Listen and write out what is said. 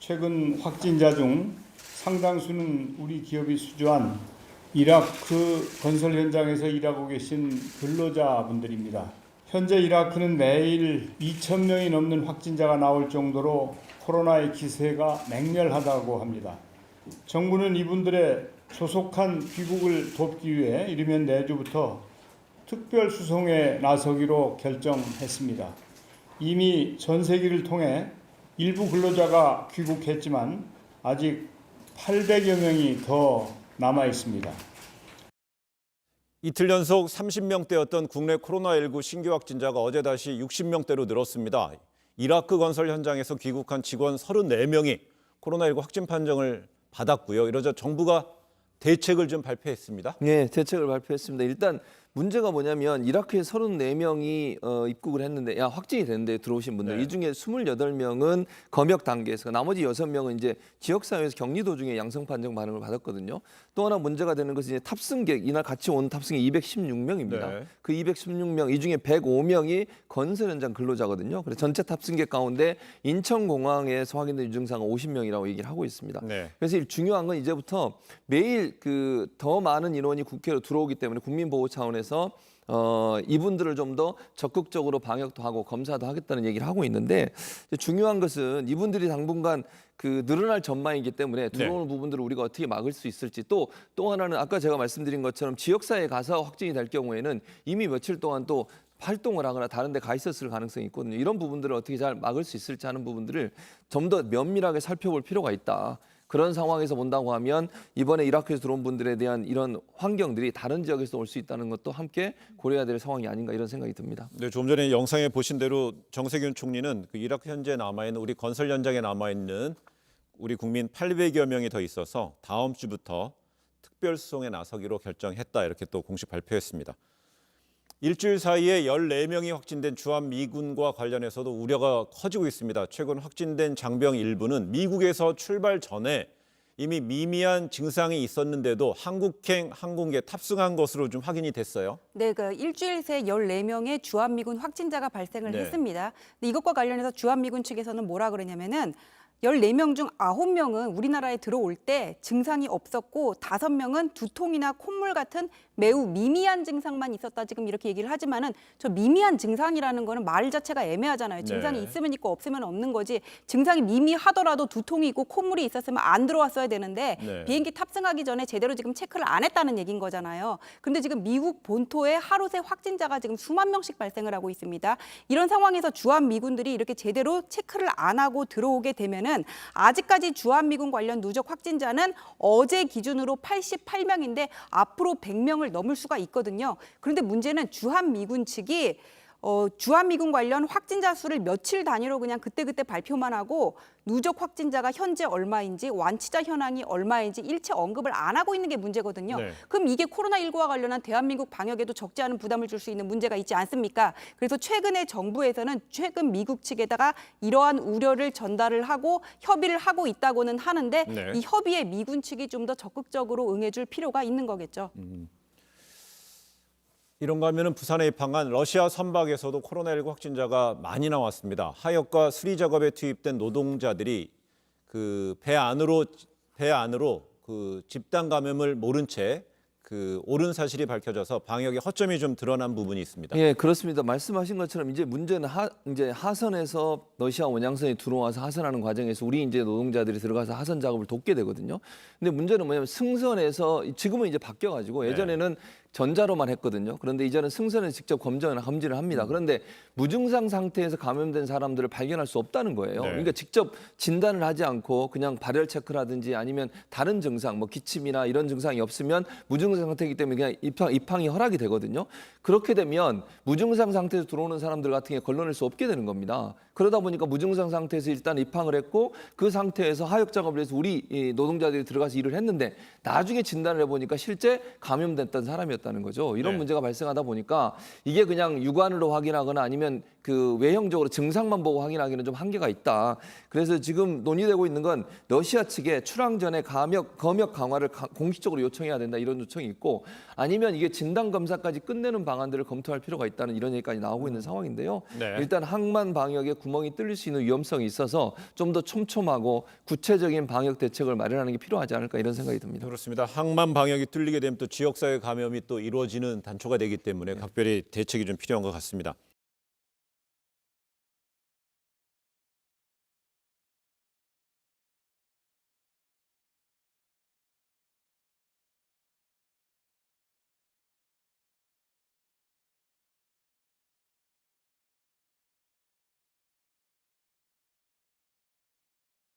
최근 확진자 중 상당수는 우리 기업이 수주한 이라크 건설 현장에서 일하고 계신 근로자분들입니다. 현재 이라크는 매일 2,000명이 넘는 확진자가 나올 정도로 코로나의 기세가 맹렬하다고 합니다. 정부는 이분들의 조속한 귀국을 돕기 위해 이르면 내주부터 특별 수송에 나서기로 결정했습니다. 이미 전세기를 통해 일부 근로자가 귀국했지만 아직 800여 명이 더 남아 있습니다. 이틀 연속 30명대였던 국내 코로나19 신규 확진자가 어제 다시 60명대로 늘었습니다. 이라크 건설 현장에서 귀국한 직원 34명이 코로나19 확진 판정을 받았고요. 이러자 정부가 대책을 좀 발표했습니다. 네, 대책을 발표했습니다. 일단 문제가 뭐냐면 이라크에 34명이 입국을 했는데 확진이 됐는데 들어오신 분들 이 중에 28명은 검역 단계에서 나머지 6명은 이제 지역사회에서 격리 도중에 양성 판정 반응을 받았거든요. 또 하나 문제가 되는 것은 이제 탑승객 이날 같이 온 탑승객 216명입니다. 그 216명 이 중에 105명이 건설 현장 근로자거든요. 그래서 전체 탑승객 가운데 인천공항에서 확인된 유증상은 50명이라고 얘기를 하고 있습니다. 그래서 중요한 건 이제부터 매일 더 많은 인원이 국회로 들어오기 때문에 국민보호 차원에서 이분들을 좀 더 적극적으로 방역도 하고 검사도 하겠다는 얘기를 하고 있는데 중요한 것은 이분들이 당분간 늘어날 전망이기 때문에 들어오는 부분들을 우리가 어떻게 막을 수 있을지 또 하나는 아까 제가 말씀드린 것처럼 지역사회에 가서 확진이 될 경우에는 이미 며칠 동안 또 활동을 하거나 다른 데 가 있었을 가능성이 있거든요. 이런 부분들을 어떻게 잘 막을 수 있을지 하는 부분들을 좀 더 면밀하게 살펴볼 필요가 있다. 그런 상황에서 본다고 하면 이번에 이라크에서 들어온 분들에 대한 이런 환경들이 다른 지역에서 올 수 있다는 것도 함께 고려해야 될 상황이 아닌가 이런 생각이 듭니다. 네, 조금 전에 영상에 보신 대로 정세균 총리는 이라크 현지에 남아있는 우리 건설 현장에 남아있는 우리 국민 800여 명이 더 있어서 다음 주부터 특별 수송에 나서기로 결정했다 이렇게 또 공식 발표했습니다. 일주일 사이에 14명이 확진된 주한미군과 관련해서도 우려가 커지고 있습니다. 최근 확진된 장병 일부는 미국에서 출발 전에 이미 미미한 증상이 있었는데도 한국행 항공기에 탑승한 것으로 좀 확인이 됐어요. 네, 일주일 새 14명의 주한미군 확진자가 발생을 했습니다. 근데 이것과 관련해서 주한미군 측에서는 뭐라 그러냐면은 14명 중 9명은 우리나라에 들어올 때 증상이 없었고 5명은 두통이나 콧물 같은 매우 미미한 증상만 있었다 지금 이렇게 얘기를 하지만은 저 미미한 증상이라는 거는 말 자체가 애매하잖아요. 증상이 있으면 있고 없으면 없는 거지. 증상이 미미하더라도 두통이 있고 콧물이 있었으면 안 들어왔어야 되는데 비행기 탑승하기 전에 제대로 지금 체크를 안 했다는 얘기인 거잖아요. 그런데 지금 미국 본토에 하루 새 확진자가 지금 수만 명씩 발생을 하고 있습니다. 이런 상황에서 주한미군들이 이렇게 제대로 체크를 안 하고 들어오게 되면은 아직까지 주한미군 관련 누적 확진자는 어제 기준으로 88명인데 앞으로 100명을 넘을 수가 있거든요. 그런데 문제는 주한미군 측이 주한미군 관련 확진자 수를 며칠 단위로 그냥 그때그때 발표만 하고 누적 확진자가 현재 얼마인지 완치자 현황이 얼마인지 일체 언급을 안 하고 있는 게 문제거든요. 그럼 이게 코로나19와 관련한 대한민국 방역에도 적지 않은 부담을 줄 수 있는 문제가 있지 않습니까? 그래서 최근에 정부에서는 최근 미국 측에다가 이러한 우려를 전달을 하고 협의를 하고 있다고는 하는데 이 협의에 미군 측이 좀 더 적극적으로 응해줄 필요가 있는 거겠죠. 이런가 하면은 부산에 입항한 러시아 선박에서도 코로나19 확진자가 많이 나왔습니다. 하역과 수리 작업에 투입된 노동자들이 배 안으로 집단 감염을 모른 채 옳은 사실이 밝혀져서 방역에 허점이 좀 드러난 부분이 있습니다. 예, 그렇습니다. 말씀하신 것처럼 이제 문제는 이제 하선에서 러시아 원양선이 들어와서 하선하는 과정에서 우리 이제 노동자들이 들어가서 하선 작업을 돕게 되거든요. 근데 문제는 뭐냐면 승선에서 지금은 이제 바뀌어가지고 예전에는 전자로만 했거든요. 그런데 이제는 승선에서 직접 검진을 합니다. 그런데 무증상 상태에서 감염된 사람들을 발견할 수 없다는 거예요. 그러니까 직접 진단을 하지 않고 그냥 발열 체크라든지 아니면 다른 증상, 뭐 기침이나 이런 증상이 없으면 무증상 상태이기 때문에 그냥 입항이 허락이 되거든요. 그렇게 되면 무증상 상태에서 들어오는 사람들 같은 경우에 걸러낼 수 없게 되는 겁니다. 그러다 보니까 무증상 상태에서 일단 입항을 했고 그 상태에서 하역 작업을 해서 우리 노동자들이 들어가서 일을 했는데 나중에 진단을 해보니까 실제 감염됐던 사람이었다는 거죠. 이런 문제가 발생하다 보니까 이게 그냥 육안으로 확인하거나 아니면 외형적으로 증상만 보고 확인하기는 좀 한계가 있다. 그래서 지금 논의되고 있는 건 러시아 측에 출항 전에 검역 강화를 공식적으로 요청해야 된다 이런 요청이 있고 아니면 이게 진단 검사까지 끝내는 방안들을 검토할 필요가 있다는 이런 얘기까지 나오고 있는 상황인데요. 일단 항만 방역에 구멍이 뚫릴 수 있는 위험성이 있어서 좀 더 촘촘하고 구체적인 방역 대책을 마련하는 게 필요하지 않을까 이런 생각이 듭니다. 그렇습니다. 항만 방역이 뚫리게 되면 또 지역사회 감염이 또 이루어지는 단초가 되기 때문에 각별히 대책이 좀 필요한 것 같습니다.